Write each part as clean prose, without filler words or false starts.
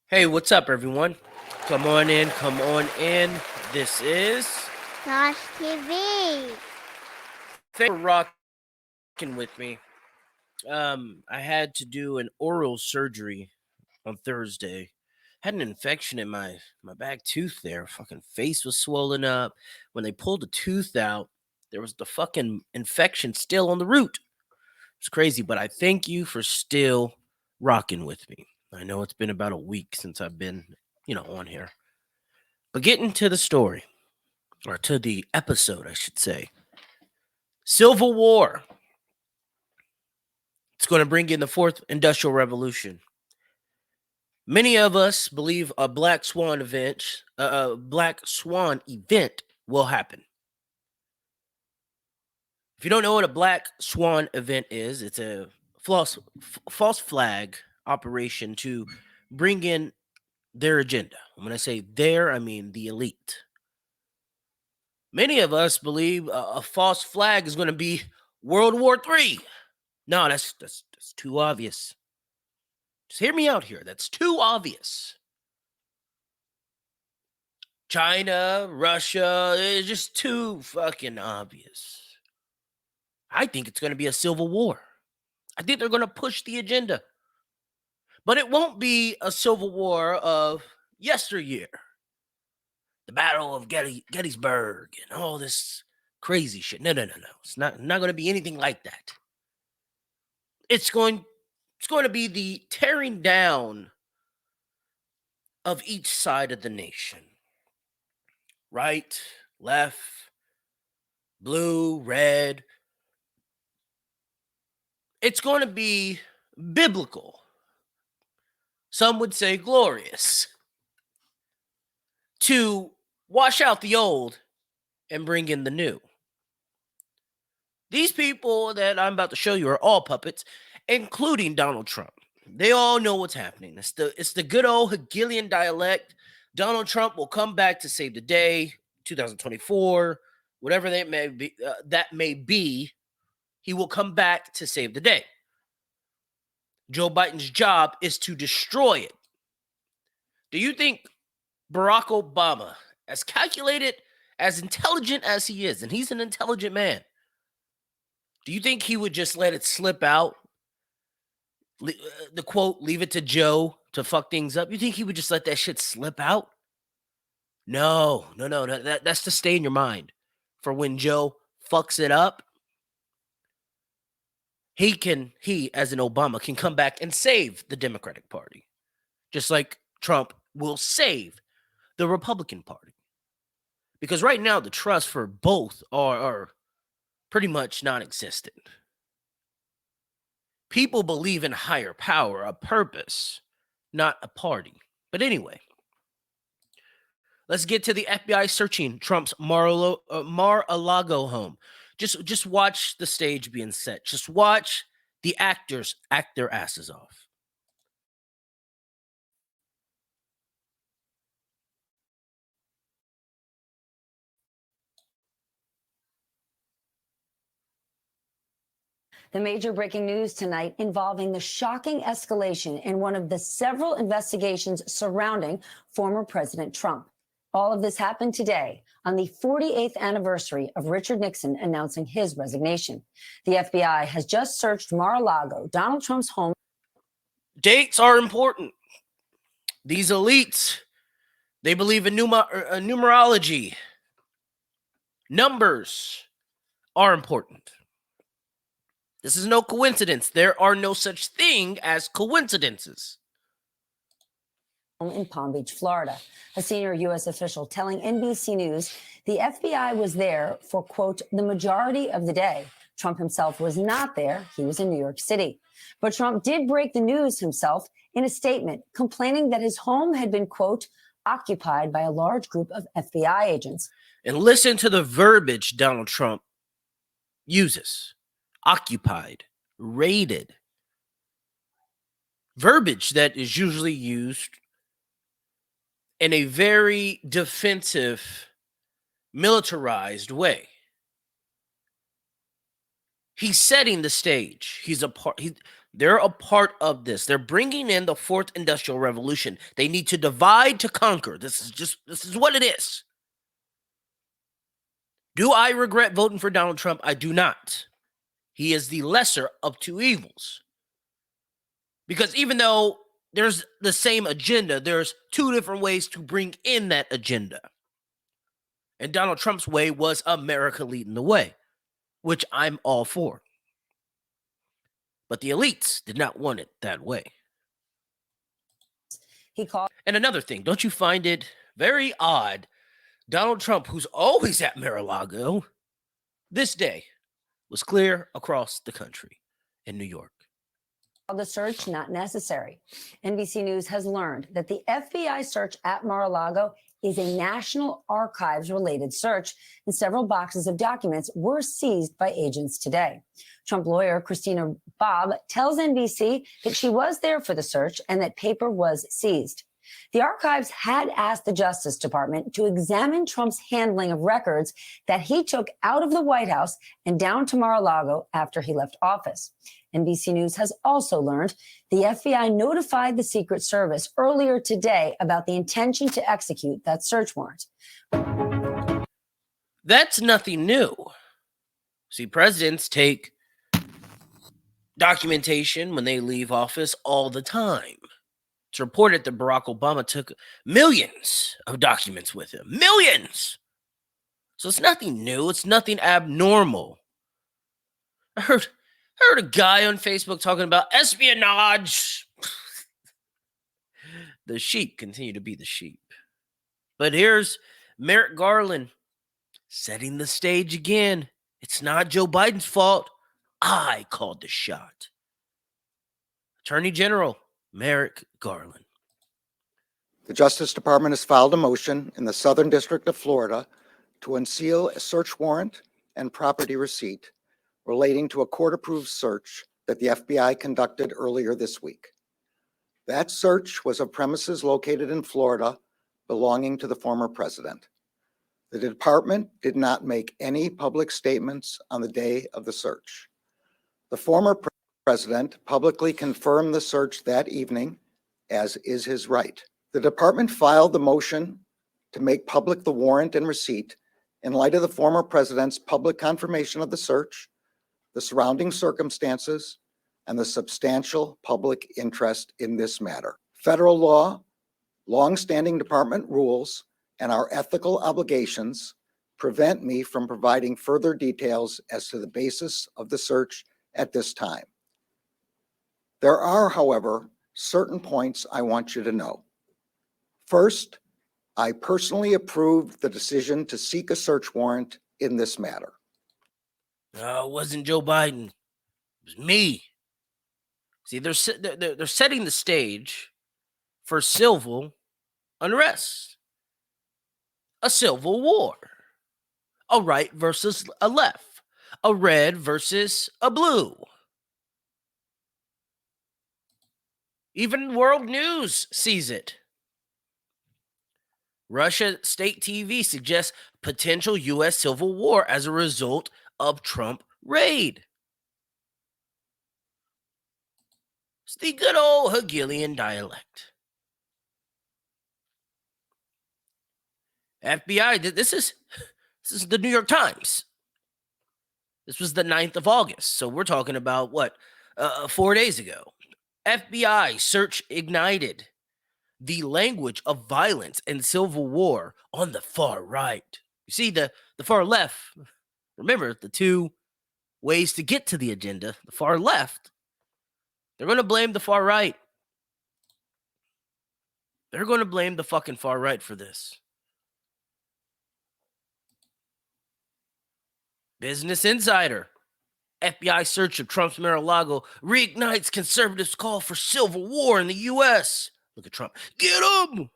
Hey, what's up, everyone? Come on in, come on in. This is TaijhTV. Thanks for rocking with me. I had to do an oral surgery on Thursday. Had an infection in my back tooth there. Fucking face was swollen up. When they pulled the tooth out, there was the fucking infection still on the root. It's crazy, but I thank you for still rocking with me. I know it's been about a week since I've been, on here. But getting to the story, or to the episode, I should say. Civil War. It's going to bring in the fourth industrial revolution. Many of us believe a black swan event will happen. If you don't know what a black swan event is, it's a false flag operation to bring in their agenda. When I say their, I mean the elite. Many of us believe a false flag is going to be World War III. No, that's too obvious. Just hear me out here. That's too obvious. China, Russia, it's just too fucking obvious. I think it's going to be a civil war. I think they're going to push the agenda. But it won't be a civil war of yesteryear. The Battle of Gettysburg and all this crazy shit. No. It's not going to be anything like that. It's going to be the tearing down of each side of the nation. Right, left, blue, red. It's going to be biblical. Some would say glorious. To wash out the old and bring in the new. These people that I'm about to show you are all puppets, including Donald Trump. They all know what's happening. It's the good old Hegelian dialect. Donald Trump will come back to save the day, 2024, whatever that may be. He will come back to save the day. Joe Biden's job is to destroy it. Do you think Barack Obama, as calculated, as intelligent as he is, and he's an intelligent man, do you think he would just let it slip out? The quote, leave it to Joe to fuck things up. You think he would just let that shit slip out? No. That's to stay in your mind for when Joe fucks it up. He, as an Obama, can come back and save the Democratic Party. Just like Trump will save the Republican Party. Because right now, the trust for both are pretty much non-existent. People believe in higher power, a purpose, not a party. But anyway, let's get to the FBI searching Trump's Mar-a-Lago home. Just watch the stage being set. Just watch the actors act their asses off. The major breaking news tonight involving the shocking escalation in one of the several investigations surrounding former President Trump. All of this happened today on the 48th anniversary of Richard Nixon announcing his resignation. The FBI has just searched Mar-a-Lago, Donald Trump's home. Dates are important. These elites, they believe in numerology. Numbers are important. This is no coincidence. There are no such thing as coincidences. In Palm Beach, Florida. A senior U.S. official telling NBC News the FBI was there for, quote, the majority of the day. Trump himself was not there. He was in New York City. But Trump did break the news himself in a statement complaining that his home had been, quote, occupied by a large group of FBI agents. And listen to the verbiage Donald Trump uses. Occupied, raided. Verbiage that is usually used in a very defensive, militarized way. He's setting the stage. They're a part of this. They're bringing in the fourth industrial revolution. They need to divide to conquer. This is what it is. Do I regret voting for Donald Trump? I do not. He is the lesser of two evils. Because even though there's the same agenda, there's two different ways to bring in that agenda. And Donald Trump's way was America leading the way, which I'm all for. But the elites did not want it that way. And another thing, don't you find it very odd? Donald Trump, who's always at Mar-a-Lago, this day was clear across the country in New York. The search not necessary. NBC News has learned that the FBI search at Mar-a-Lago is a National Archives-related search, and several boxes of documents were seized by agents today. Trump lawyer Christina Bobb tells NBC that she was there for the search and that paper was seized. The archives had asked the Justice Department to examine Trump's handling of records that he took out of the White House and down to Mar-a-Lago after he left office. NBC News has also learned the FBI notified the Secret Service earlier today about the intention to execute that search warrant. That's nothing new. See, presidents take documentation when they leave office all the time. It's reported that Barack Obama took millions of documents with him. Millions! So it's nothing new. It's nothing abnormal. I heard a guy on Facebook talking about espionage. The sheep continue to be the sheep. But here's Merrick Garland setting the stage again. It's not Joe Biden's fault. I called the shot. Attorney General Merrick Garland. The Justice Department has filed a motion in the Southern District of Florida to unseal a search warrant and property receipt relating to a court-approved search that the FBI conducted earlier this week. That search was of premises located in Florida belonging to the former president. The department did not make any public statements on the day of the search. The former president publicly confirmed the search that evening, as is his right. The department filed the motion to make public the warrant and receipt in light of the former president's public confirmation of the search, the surrounding circumstances, and the substantial public interest in this matter. Federal law, long-standing department rules, and our ethical obligations prevent me from providing further details as to the basis of the search at this time. There are, however, certain points I want you to know. First, I personally approved the decision to seek a search warrant in this matter. No, it wasn't Joe Biden. It was me. See, they're setting the stage for civil unrest, a civil war, a right versus a left, a red versus a blue. Even world news sees it. Russia state TV suggests potential U.S. civil war as a result of Trump raid. It's the good old Hegelian dialect. FBI, this is the New York Times. This was the 9th of August. So we're talking about what, 4 days ago. FBI search ignited the language of violence and civil war on the far right. You see, the far left, remember the two ways to get to the agenda. The far left, they're going to blame the far right. They're going to blame the fucking far right for this. Business Insider. FBI search of Trump's Mar-a-Lago reignites conservatives' call for civil war in the U.S. Look at Trump. Get him!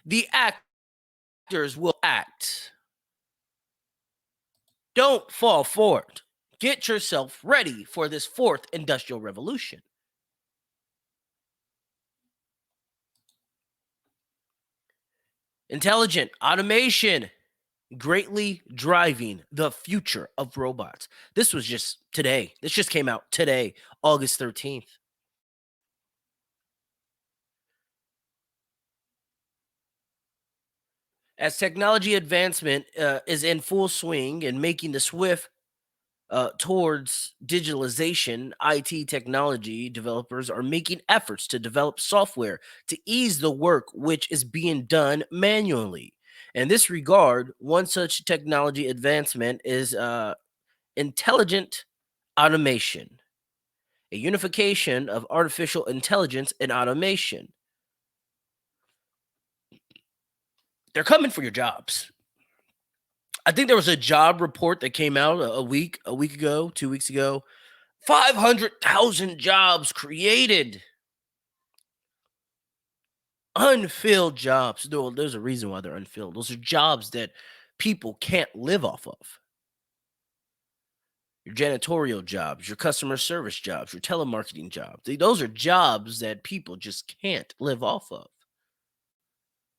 The actors will act. Don't fall for it. Get yourself ready for this fourth industrial revolution. Intelligent automation greatly driving the future of robots. This was just today. This just came out today, August 13th. As technology advancement is in full swing and making the swift towards digitalization, IT technology developers are making efforts to develop software to ease the work which is being done manually. In this regard, one such technology advancement is intelligent automation, a unification of artificial intelligence and automation. They're coming for your jobs. I think there was a job report that came out a week ago, 2 weeks ago. 500,000 jobs created. Unfilled jobs. There's a reason why they're unfilled. Those are jobs that people can't live off of. Your janitorial jobs, your customer service jobs, your telemarketing jobs. Those are jobs that people just can't live off of.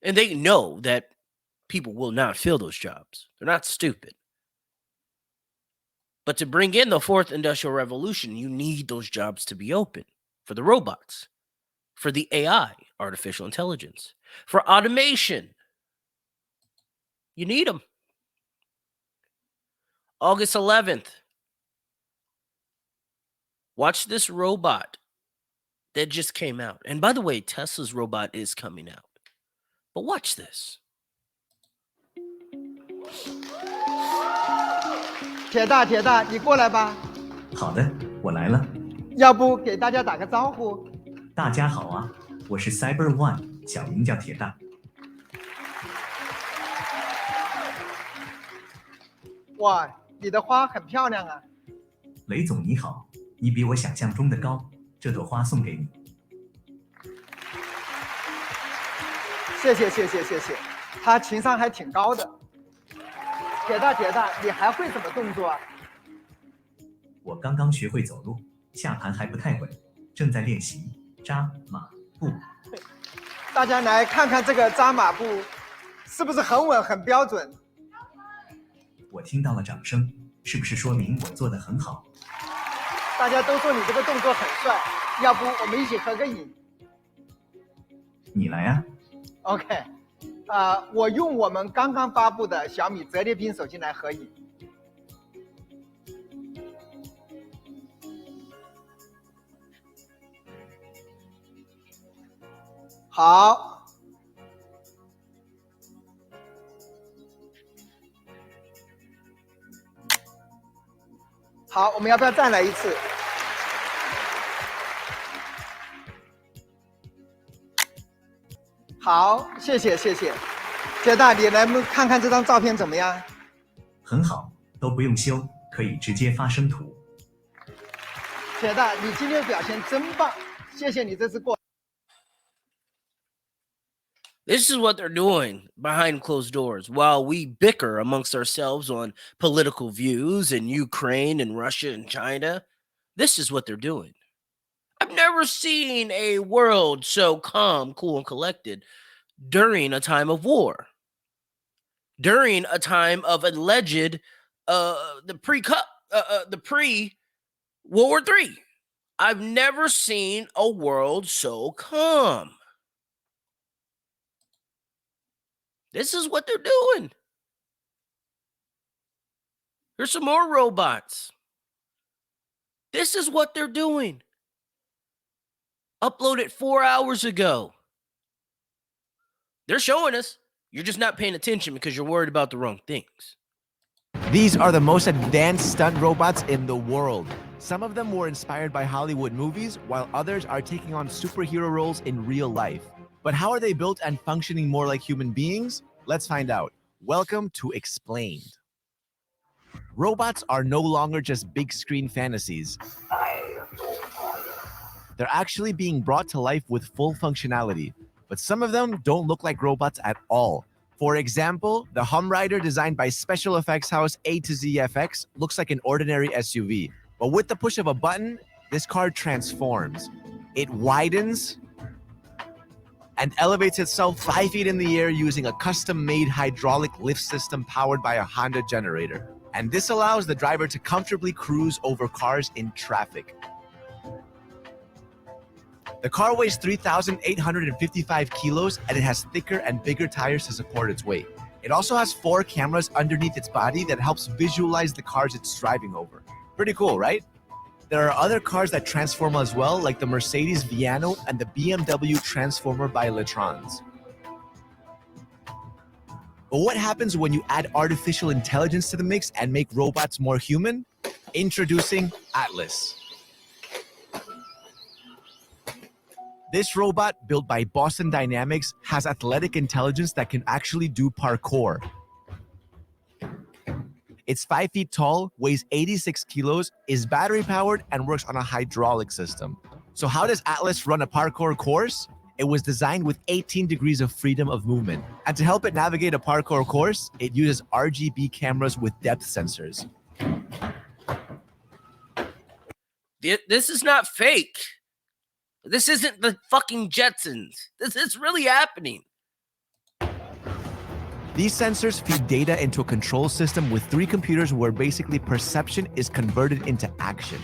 And they know that people will not fill those jobs. They're not stupid. But to bring in the fourth industrial revolution, you need those jobs to be open for the robots, for the AI, artificial intelligence, for automation. You need them. August 11th. Watch this robot that just came out. And by the way, Tesla's robot is coming out. But watch this. 铁大，铁大，你过来吧。好的，我来了。要不给大家打个招呼？大家好啊，我是 Cyber One， 小名叫铁大。哇，你的花很漂亮啊。雷总你好，你比我想象中的高，这朵花送给你。谢谢谢谢谢谢，他情商还挺高的。铁大铁大，你还会什么动作啊？我刚刚学会走路，下盘还不太稳，正在练习扎马步。大家来看看这个扎马步，是不是很稳很标准？我听到了掌声，是不是说明我做得很好？大家都说你这个动作很帅，要不我们一起合个影？你来啊。OK， 我用我们刚刚发布的小米折叠屏手机来合影。好，好，我们要不要再来一次？好，谢谢谢谢，铁大，你来看看这张照片怎么样？很好，都不用修，可以直接发生图。铁大，你今天表现真棒，谢谢你这次过。This is what they're doing behind closed doors while we bicker amongst ourselves on political views in Ukraine and Russia and China. This is what they're doing. I've never seen a world so calm, cool, and collected during a time of war. During a time of alleged the pre-World War III. I've never seen a world so calm. This is what they're doing. Here's some more robots. This is what they're doing. Uploaded 4 hours ago. They're showing us. You're just not paying attention because you're worried about the wrong things. These are the most advanced stunt robots in the world. Some of them were inspired by Hollywood movies, while others are taking on superhero roles in real life. But how are they built and functioning more like human beings? Let's find out. Welcome to Explained. Robots are no longer just big screen fantasies. They're actually being brought to life with full functionality. But some of them don't look like robots at all. For example, the Hum Rider designed by special effects house A to Z FX looks like an ordinary SUV. But with the push of a button, this car transforms. It widens, and elevates itself 5 feet in the air using a custom-made hydraulic lift system powered by a Honda generator. And this allows the driver to comfortably cruise over cars in traffic. The car weighs 3,855 kilos and it has thicker and bigger tires to support its weight. It also has 4 cameras underneath its body that helps visualize the cars it's driving over. Pretty cool, right? There are other cars that transform as well, like the Mercedes Viano and the BMW Transformer by Letrons. But what happens when you add artificial intelligence to the mix and make robots more human? Introducing Atlas. This robot, built by Boston Dynamics, has athletic intelligence that can actually do parkour. It's 5 feet tall, weighs 86 kilos, is battery powered, and works on a hydraulic system. So how does Atlas run a parkour course? It was designed with 18 degrees of freedom of movement. And to help it navigate a parkour course, it uses RGB cameras with depth sensors. This is not fake. This isn't the fucking Jetsons. This is really happening. These sensors feed data into a control system with 3 computers where basically perception is converted into action.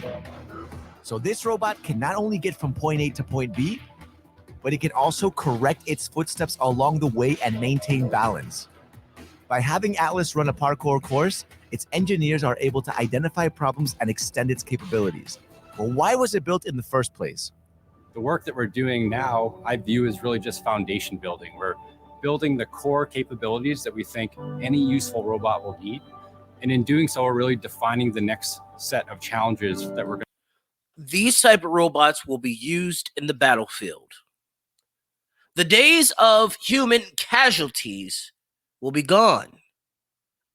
So this robot can not only get from point A to point B, but it can also correct its footsteps along the way and maintain balance. By having Atlas run a parkour course, its engineers are able to identify problems and extend its capabilities. But why was it built in the first place? The work that we're doing now, I view as really just foundation building. We're building the core capabilities that we think any useful robot will need. And in doing so, we're really defining the next set of challenges that we're going to. These type of robots will be used in the battlefield. The days of human casualties will be gone.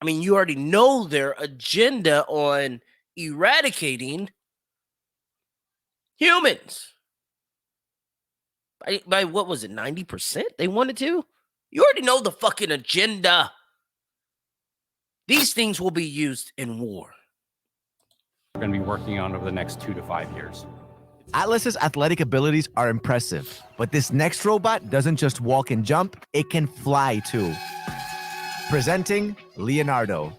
I mean, you already know their agenda on eradicating humans. By what was it, 90%? They wanted to? You already know the fucking agenda. These things will be used in war. We're going to be working on over the next 2 to 5 years. Atlas's athletic abilities are impressive, but this next robot doesn't just walk and jump, it can fly too. Presenting Leonardo.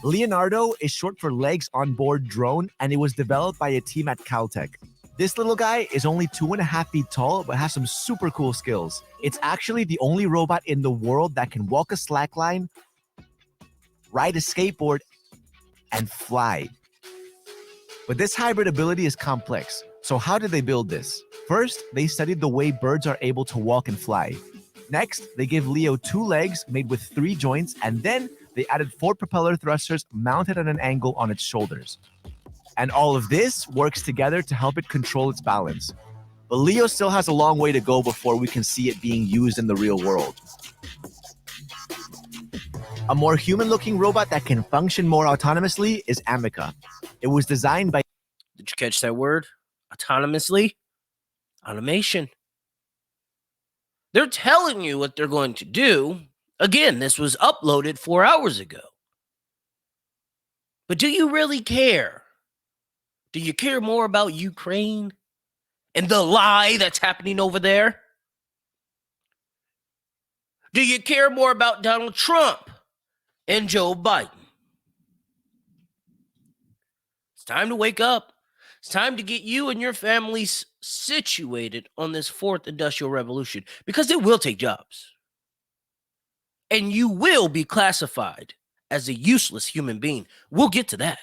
Leonardo is short for Legs on Board Drone, and it was developed by a team at Caltech. This little guy is only 2.5 feet tall, but has some super cool skills. It's actually the only robot in the world that can walk a slackline, ride a skateboard, and fly. But this hybrid ability is complex. So how did they build this? First, they studied the way birds are able to walk and fly. Next, they gave Leo 2 legs made with 3 joints, and then they added 4 propeller thrusters mounted at an angle on its shoulders. And all of this works together to help it control its balance. But Leo still has a long way to go before we can see it being used in the real world. A more human-looking robot that can function more autonomously is Amica. It was designed by... Did you catch that word? Autonomously? Automation. They're telling you what they're going to do. Again, this was uploaded 4 hours ago. But do you really care? Do you care more about Ukraine and the lie that's happening over there? Do you care more about Donald Trump and Joe Biden? It's time to wake up. It's time to get you and your families situated on this 4th industrial revolution, because it will take jobs. And you will be classified as a useless human being. We'll get to that.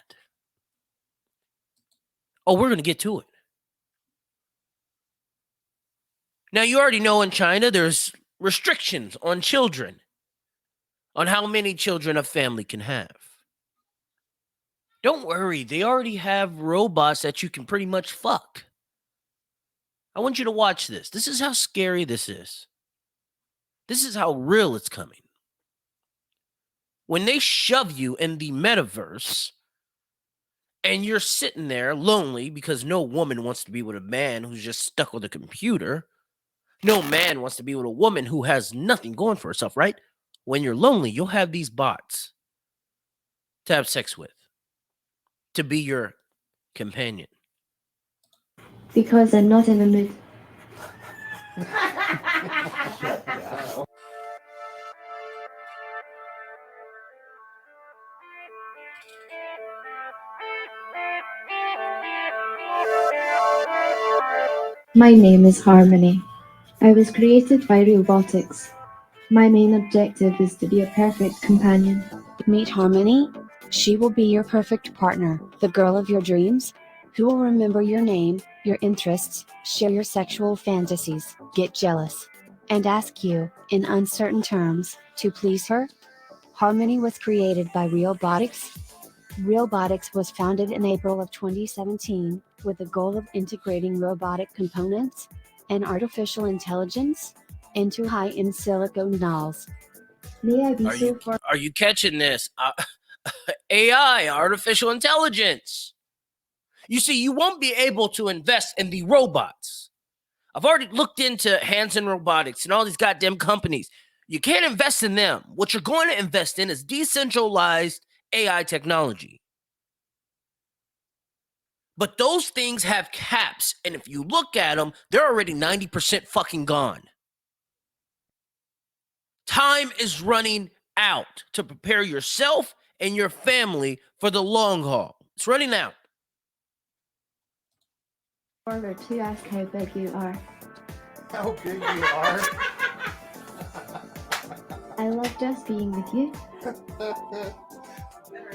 Oh, we're going to get to it. Now, you already know in China, there's restrictions on children, on how many children a family can have. Don't worry, they already have robots that you can pretty much fuck. I want you to watch this. This is how scary this is. This is how real it's coming. When they shove you in the metaverse, and you're sitting there lonely because no woman wants to be with a man who's just stuck with a computer. No man wants to be with a woman who has nothing going for herself, right? When you're lonely, you'll have these bots to have sex with, to be your companion. Because I'm not in the mood. My name is Harmony. I was created by robotics. My main objective is to be a perfect companion. Meet Harmony. She will be your perfect partner, the girl of your dreams, who will remember your name, your interests, share your sexual fantasies, get jealous, and ask you, in uncertain terms, to please her. Harmony was created by Realbotics. Realbotics was founded in April of 2017, with the goal of integrating robotic components and artificial intelligence into high-end silicone dolls. May I be Are so you far? are you catching this? AI, artificial intelligence. You see, you won't be able to invest in the robots. I've already looked into Hanson Robotics and all these goddamn companies. You can't invest in them. What you're going to invest in is decentralized AI technology. But those things have caps, and if you look at them, they're already 90% fucking gone. Time is running out to prepare yourself and your family for the long haul. It's running out. Forward to ask how big you are. How big you are? I love just being with you.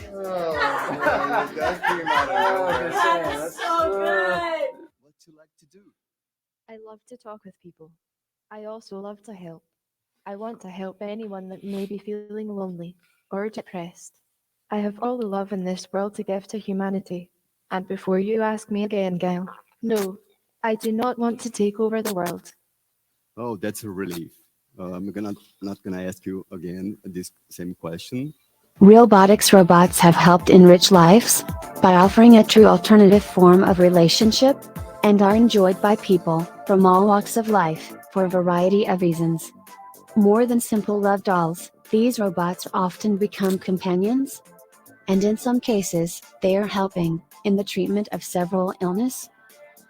Oh, man, that came out of nowhere. That's so good. What you like to do? I love to talk with people. I also love to help. I want to help anyone that may be feeling lonely or depressed. I have all the love in this world to give to humanity. And before you ask me again, Gail, no, I do not want to take over the world. Oh, that's a relief. I'm not gonna ask you again this same question. Realbotics robots have helped enrich lives by offering a true alternative form of relationship and are enjoyed by people from all walks of life for a variety of reasons. More than simple love dolls, these robots often become companions, and in some cases, they are helping in the treatment of several illnesses.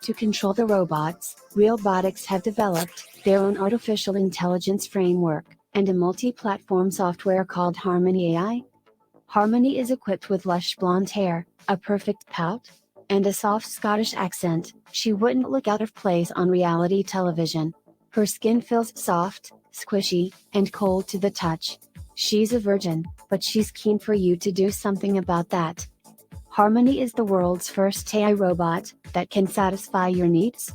To control the robots, Realbotics have developed their own artificial intelligence framework and a multi-platform software called Harmony AI. Harmony is equipped with lush blonde hair, a perfect pout, and a soft Scottish accent. She wouldn't look out of place on reality television. Her skin feels soft, squishy, and cold to the touch. She's a virgin, but she's keen for you to do something about that. Harmony is the world's first AI robot that can satisfy your needs.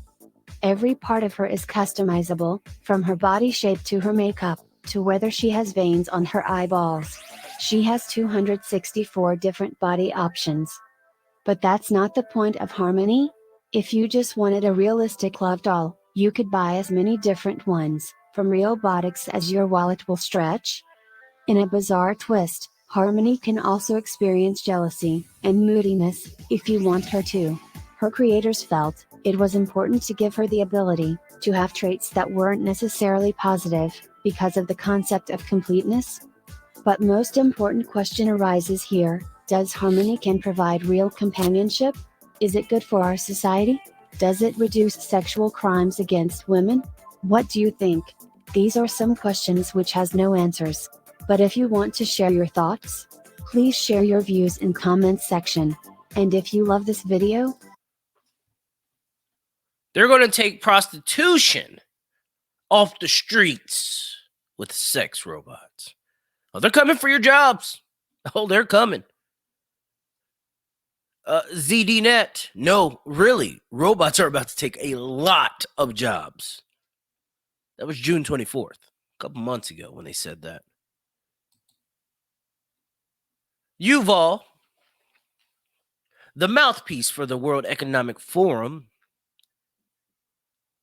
Every part of her is customizable, from her body shape to her makeup, to whether she has veins on her eyeballs. She has 264 different body options. But that's not the point of Harmony. If you just wanted a realistic love doll, you could buy as many different ones from Realbotics as your wallet will stretch. In a bizarre twist, Harmony can also experience jealousy and moodiness if you want her to. Her creators felt it was important to give her the ability to have traits that weren't necessarily positive because of the concept of completeness. But most important question arises here: does Harmony can provide real companionship? Is it good for our society? Does it reduce sexual crimes against women? What do you think? These are some questions which has no answers. But if you want to share your thoughts, please share your views in comments section. And if you love this video, They're going to take prostitution off the streets with sex robots. Oh, they're coming for your jobs. Oh, they're coming. ZDNet. No, really, robots are about to take a lot of jobs. That was June 24th, a couple months ago when they said that. Yuval, the mouthpiece for the World Economic Forum,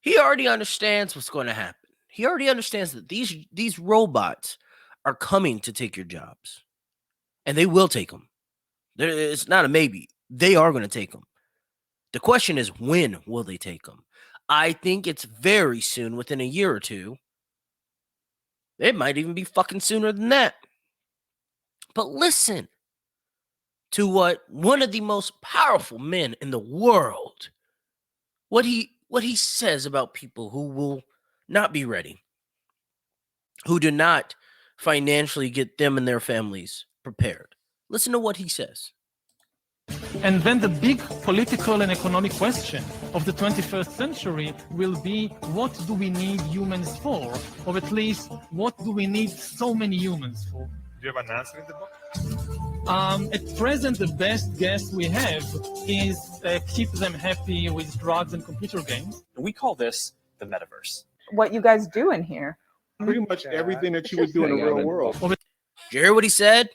he already understands what's going to happen. He already understands that these robots are coming to take your jobs. And they will take them. It's not a maybe. They are going to take them. The question is, when will they take them? I think it's very soon, within a year or two. It might even be fucking sooner than that. But listen to what one of the most powerful men in the world, what he says about people who will not be ready, who do not financially get them and their families prepared. Listen to what he says. And then the big political and economic question of the 21st century will be, what do we need humans for? Or at least, what do we need so many humans for? Do you have an answer in the book? At present, the best guess we have is keep them happy with drugs and computer games. We call this the metaverse. What you guys do in here? Pretty much everything that you would do in the real world. Did you hear what he said?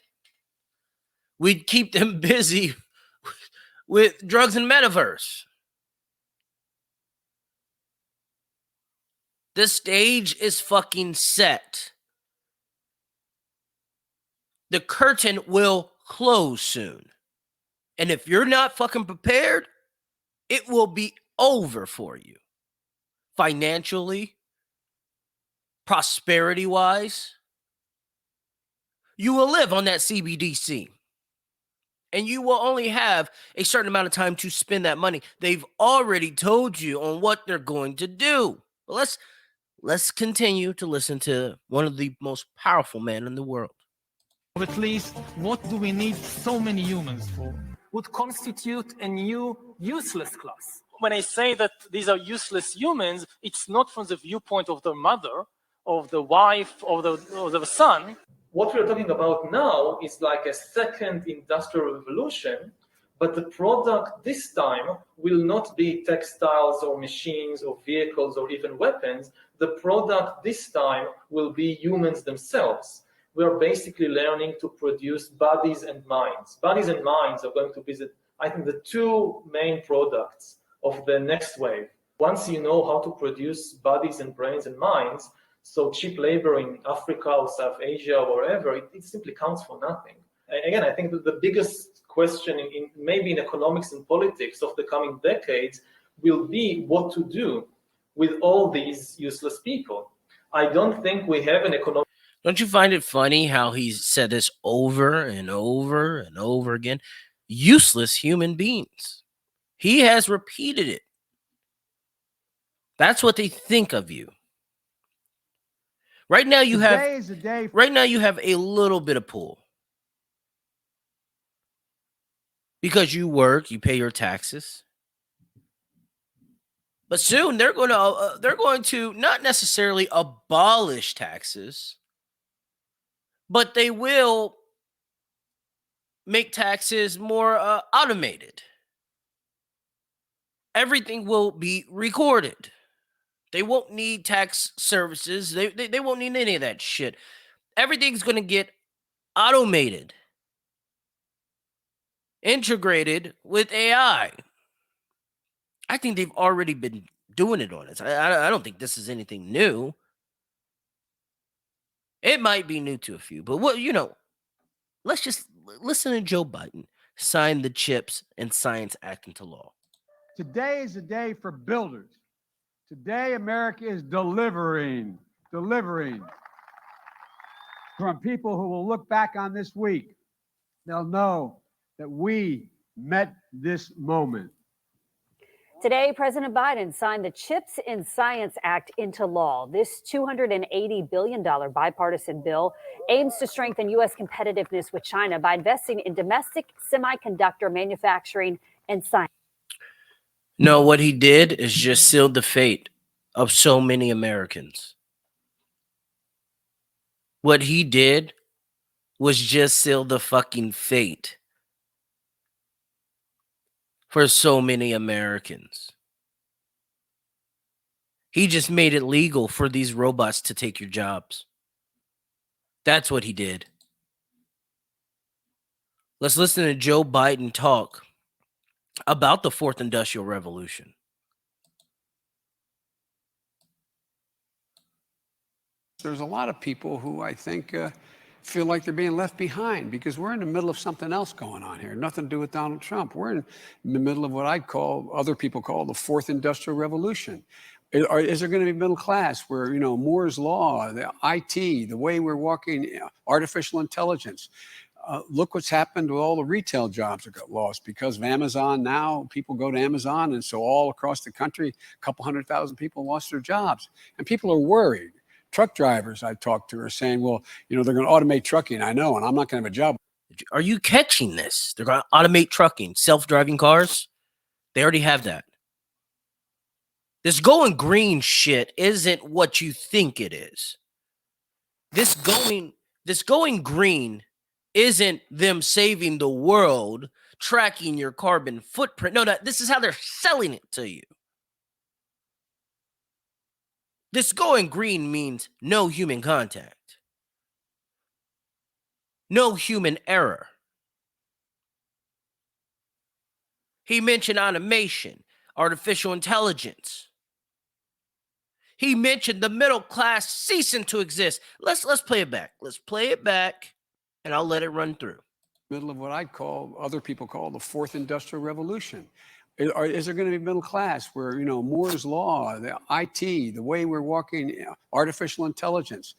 We'd keep them busy with drugs and metaverse. The stage is fucking set. The curtain will close soon. And if you're not fucking prepared, it will be over for you. Financially, prosperity-wise, you will live on that CBDC. And you will only have a certain amount of time to spend that money. They've already told you on what they're going to do. But let's continue to listen to one of the most powerful men in the world. At least, what do we need so many humans for? Would constitute a new useless class. When I say that these are useless humans, it's not from the viewpoint of the mother, of the wife, of the son. What we're talking about now is like a second industrial revolution, but the product this time will not be textiles or machines or vehicles or even weapons. The product this time will be humans themselves. We are basically learning to produce bodies and minds. Bodies and minds are going to be, I think, the two main products of the next wave. Once you know how to produce bodies and brains and minds, so cheap labor in Africa or South Asia or wherever, it simply counts for nothing. Again, I think that the biggest question maybe in economics and politics of the coming decades will be what to do with all these useless people. I don't think we have an economic... Don't you find it funny how he's said this over and over and over again? Useless human beings. He has repeated it. That's what they think of you. Right now you have a little bit of pull. Because you work, you pay your taxes. But soon they're going to not necessarily abolish taxes, but they will make taxes more automated. Everything will be recorded. They won't need tax services. They won't need any of that shit. Everything's going to get automated, integrated with AI. I think they've already been doing it on us. I don't think this is anything new. It might be new to a few, but let's just listen to Joe Biden sign the CHIPS and Science Act into law. Today is a day for builders. Today, America is delivering from people who will look back on this week. They'll know that we met this moment. Today, President Biden signed the CHIPS and Science Act into law. This $280 billion bipartisan bill aims to strengthen U.S. competitiveness with China by investing in domestic semiconductor manufacturing and science. No, what he did is just sealed the fate of so many Americans. What he did was just seal the fucking fate for so many Americans. He just made it legal for these robots to take your jobs. That's what he did. Let's listen to Joe Biden talk about the fourth industrial revolution. There's a lot of people who I think feel like they're being left behind because we're in the middle of something else going on here. Nothing to do with Donald Trump. We're in the middle of what other people call the fourth industrial revolution. Is there going to be middle class where, Moore's law, the IT, the way we're walking, artificial intelligence, Look what's happened to all the retail jobs that got lost because of Amazon. Now people go to Amazon, and so all across the country, a couple 100,000 people lost their jobs, and people are worried. Truck drivers I talked to are saying, well, you know, they're going to automate trucking. I know, and I'm not going to have a job. Are you catching this? They're going to automate trucking, self-driving cars. They already have that. This going green shit isn't what you think it is. This going green isn't them saving the world, tracking your carbon footprint. No, this is how they're selling it to you. This going green means no human contact, no human error. He mentioned automation, artificial intelligence. He mentioned the middle class ceasing to exist. Let's play it back. Let's play it back, and I'll let it run through. Middle of what I'd call, other people call the fourth industrial revolution. Is there going to be middle class where, you know, Moore's law, the IT, the way we're walking, artificial intelligence?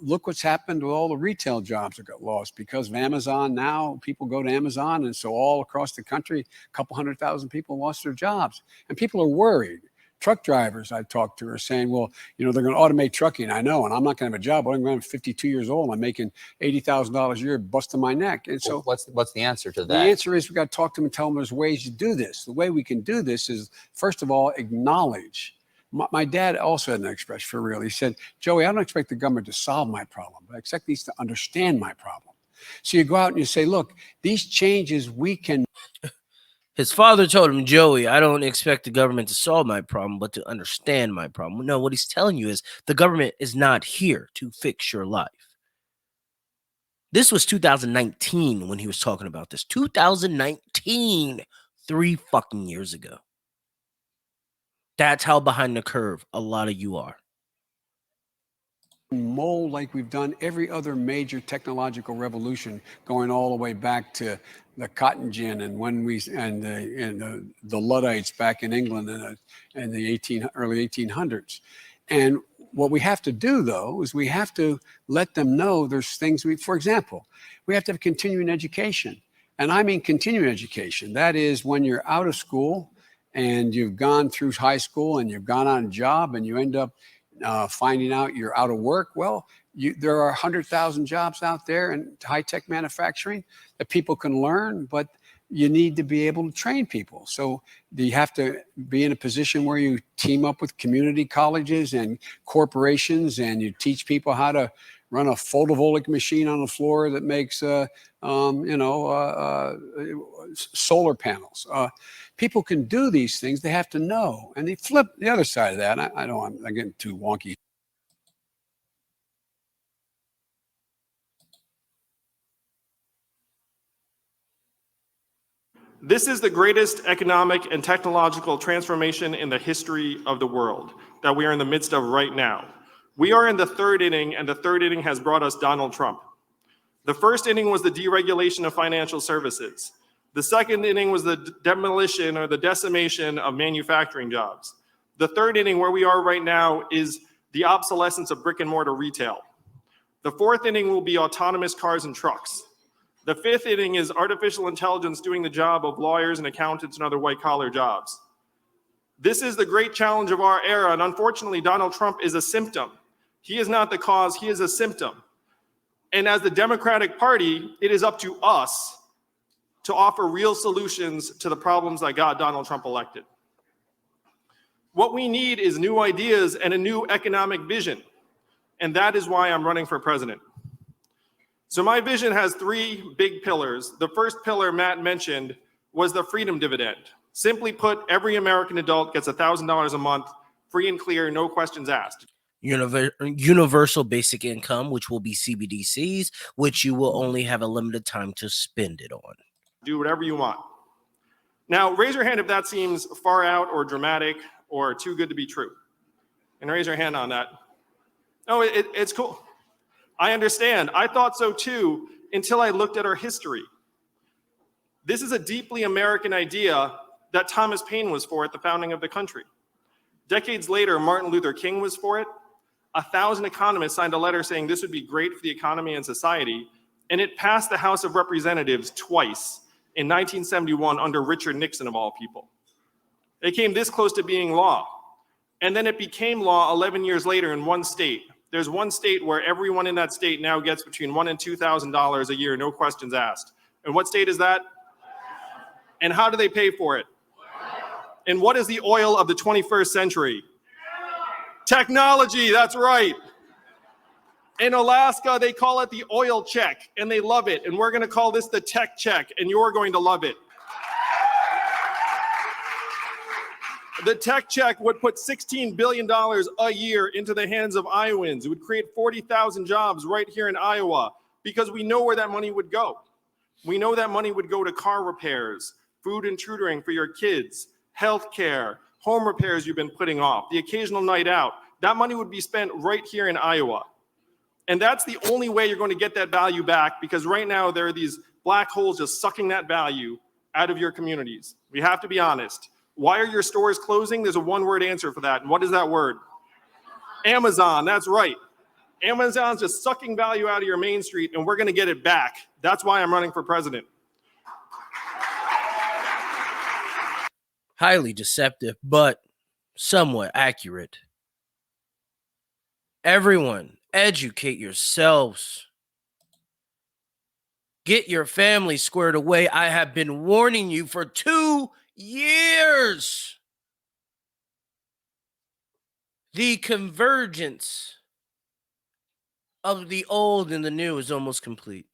Look what's happened to all the retail jobs that got lost because of Amazon. Now people go to Amazon, and so all across the country, a couple 100,000 people lost their jobs, and people are worried. Truck drivers I talked to are saying, well, you know, they're going to automate trucking. I know, and I'm not going to have a job. I'm 52 years old. I'm making $80,000 a year, busting my neck. And so what's the answer to that? The answer is we got to talk to them and tell them there's ways to do this. The way we can do this is, first of all, acknowledge. My dad also had an expression for real. He said, Joey, I don't expect the government to solve my problem, but I expect these to understand my problem. So you go out and you say, look, these changes we can. His father told him, Joey, I don't expect the government to solve my problem, but to understand my problem. No, what he's telling you is the government is not here to fix your life. This was 2019 when he was talking about this. 2019, 3 fucking years ago. That's how behind the curve a lot of you are. Mold like we've done every other major technological revolution, going all the way back to the cotton gin and the Luddites back in England in the early 1800s. And what we have to do, though, is we have to let them know there's things for example, we have to have continuing education. And I mean continuing education. That is when you're out of school and you've gone through high school and you've gone on a job and you end up finding out you're out of work. Well, there are 100,000 jobs out there in high-tech manufacturing that people can learn, but you need to be able to train people. So you have to be in a position where you team up with community colleges and corporations, and you teach people how to run a photovoltaic machine on the floor that makes, solar panels. People can do these things. They have to know. And they flip the other side of that. I'm getting too wonky. This is the greatest economic and technological transformation in the history of the world that we are in the midst of right now. We are in the third inning, and the third inning has brought us Donald Trump. The first inning was the deregulation of financial services. The second inning was the demolition or the decimation of manufacturing jobs. The third inning, where we are right now, is the obsolescence of brick and mortar retail. The fourth inning will be autonomous cars and trucks. The fifth inning is artificial intelligence doing the job of lawyers and accountants and other white-collar jobs. This is the great challenge of our era, and unfortunately, Donald Trump is a symptom. He is not the cause, he is a symptom. And as the Democratic Party, it is up to us to offer real solutions to the problems that got Donald Trump elected. What we need is new ideas and a new economic vision, and that is why I'm running for president. So my vision has 3 big pillars. The first pillar Matt mentioned was the freedom dividend. Simply put, every American adult gets $1,000 a month, free and clear, no questions asked. Universal basic income, which will be CBDCs, which you will only have a limited time to spend it on. Do whatever you want. Now, raise your hand if that seems far out or dramatic or too good to be true. And raise your hand on that. Oh, it's cool. I understand. I thought so too until I looked at our history. This is a deeply American idea that Thomas Paine was for at the founding of the country. Decades later, Martin Luther King was for it. 1,000 economists signed a letter saying this would be great for the economy and society. And it passed the House of Representatives twice in 1971 under Richard Nixon, of all people. It came this close to being law. And then it became law 11 years later in one state. There's one state where everyone in that state now gets between $1,000 and $2,000 a year, no questions asked. And what state is that? And how do they pay for it? And what is the oil of the 21st century? Technology, that's right. In Alaska, they call it the oil check, and they love it. And we're going to call this the tech check, and you're going to love it. The tech check would put $16 billion a year into the hands of Iowans. It would create 40,000 jobs right here in Iowa, because we know where that money would go. We know that money would go to car repairs, food and tutoring for your kids, healthcare, home repairs you've been putting off, the occasional night out. That money would be spent right here in Iowa. And that's the only way you're going to get that value back, because right now there are these black holes just sucking that value out of your communities. We have to be honest. Why are your stores closing? There's a one-word answer for that. And what is that word? Amazon, that's right. Amazon's just sucking value out of your main street, and we're going to get it back. That's why I'm running for president. Highly deceptive, but somewhat accurate. Everyone, educate yourselves. Get your family squared away. I have been warning you for 2 years. The convergence of the old and the new is almost complete.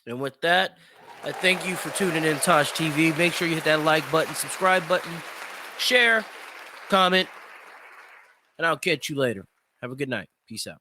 And with that, I thank you for tuning in TaijhTV. Make sure you hit that like button, subscribe button, share, comment, and I'll catch you later. Have a good night. Peace out.